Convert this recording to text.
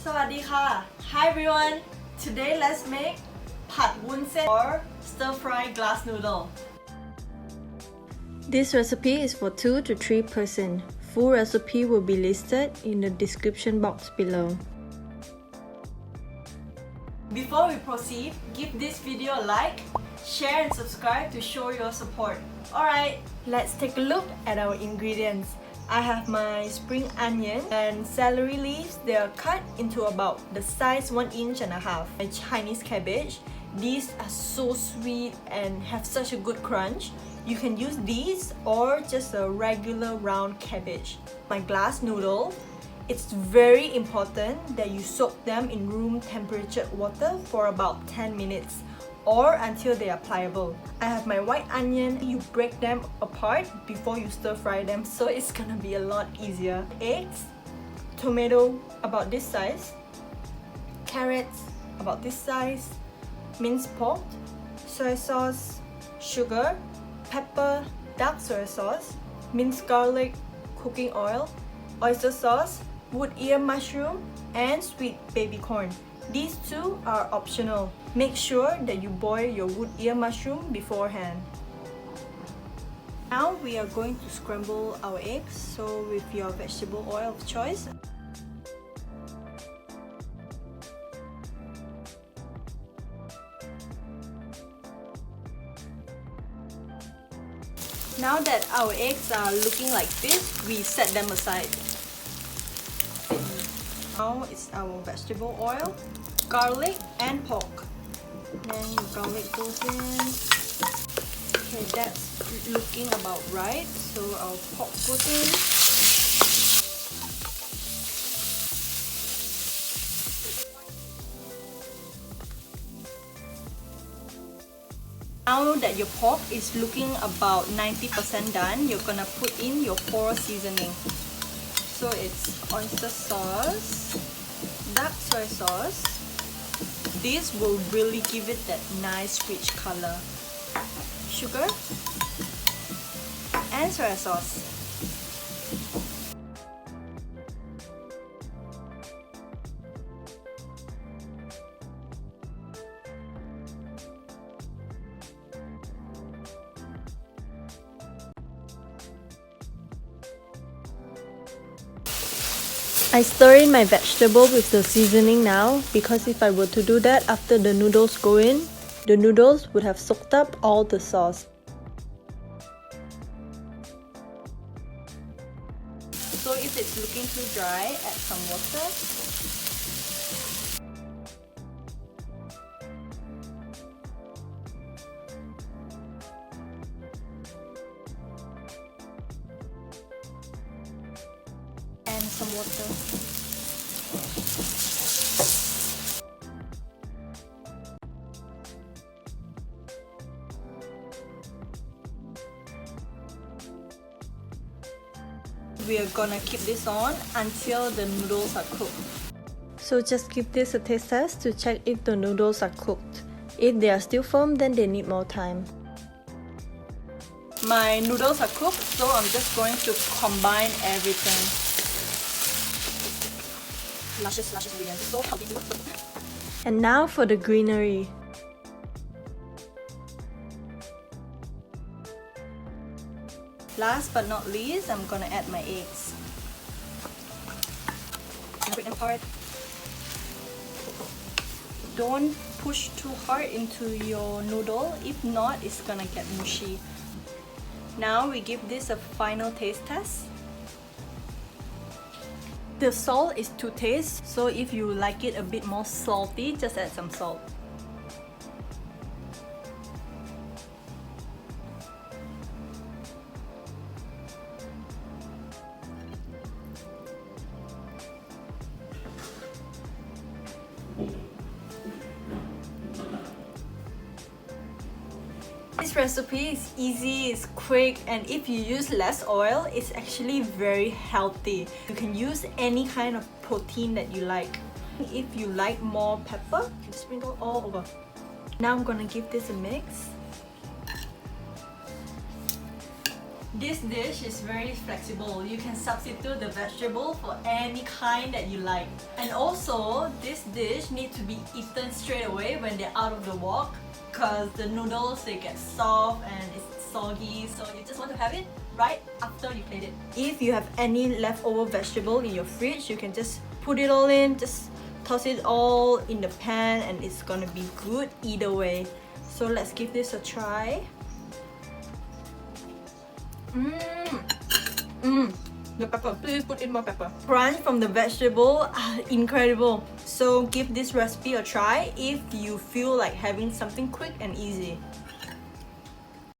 Sawadee-ka! Hi everyone! Today let's make Pat WoonSen or stir-fry glass noodle. This recipe is for 2 to 3 persons. Full recipe will be listed in the description box below. Before we proceed, give this video a like, share and subscribe to show your support. Alright, let's take a look at our ingredients. I have my spring onion and celery leaves. They are cut into about the size 1.5 inches. My Chinese cabbage. These are so sweet and have such a good crunch. You can use these or just a regular round cabbage. My glass noodle. It's very important that you soak them in room temperature water for about 10 minutes or until they are pliable. I have my white onion. You break them apart before you stir fry them, so it's gonna be a lot easier. Eggs, tomato about this size, carrots about this size, minced pork, soy sauce, sugar, pepper, dark soy sauce, minced garlic, cooking oil, oyster sauce, wood ear mushroom, and sweet baby corn. These two are optional. Make sure that you boil your wood ear mushroom beforehand. Now we are going to scramble our eggs, so with your vegetable oil of choice. Now that our eggs are looking like this, we set them aside. Now it's our vegetable oil, garlic and pork. Then the garlic goes in. Okay, that's looking about right. So our pork goes in. Now that your pork is looking about 90% done, you're gonna put in your 4 seasonings. So it's oyster sauce, dark soy sauce. This will really give it that nice rich color. Sugar and soy sauce. I stir in my vegetable with the seasoning now, because if I were to do that after the noodles go in, the noodles would have soaked up all the sauce. So if it's looking too dry, add some water. And some water. We are gonna keep this on until the noodles are cooked. So just give this a taste test to check if the noodles are cooked. If they are still firm, then they need more time. My noodles are cooked, so I'm just going to combine everything. Luscious ingredients, so healthy. And now for the greenery. Last but not least, I'm gonna add my eggs. Break them apart. Don't push too hard into your noodle, if not, it's gonna get mushy. Now we give this a final taste test. The salt is to taste, so if you like it a bit more salty, just add some salt. This recipe is easy, it's quick, and if you use less oil, it's actually very healthy. You can use any kind of protein that you like. If you like more pepper, you can sprinkle all over. Now I'm gonna give this a mix. This dish is very flexible. You can substitute the vegetable for any kind that you like. And also, this dish needs to be eaten straight away when they're out of the wok, because the noodles, they get soft and it's soggy, so you just want to have it right after you plate it. If you have any leftover vegetable in your fridge, you can just put it all in, just toss it all in the pan, and it's gonna be good either way. So let's give this a try. The pepper, please put in more pepper. Crunch from the vegetable, incredible. So give this recipe a try if you feel like having something quick and easy.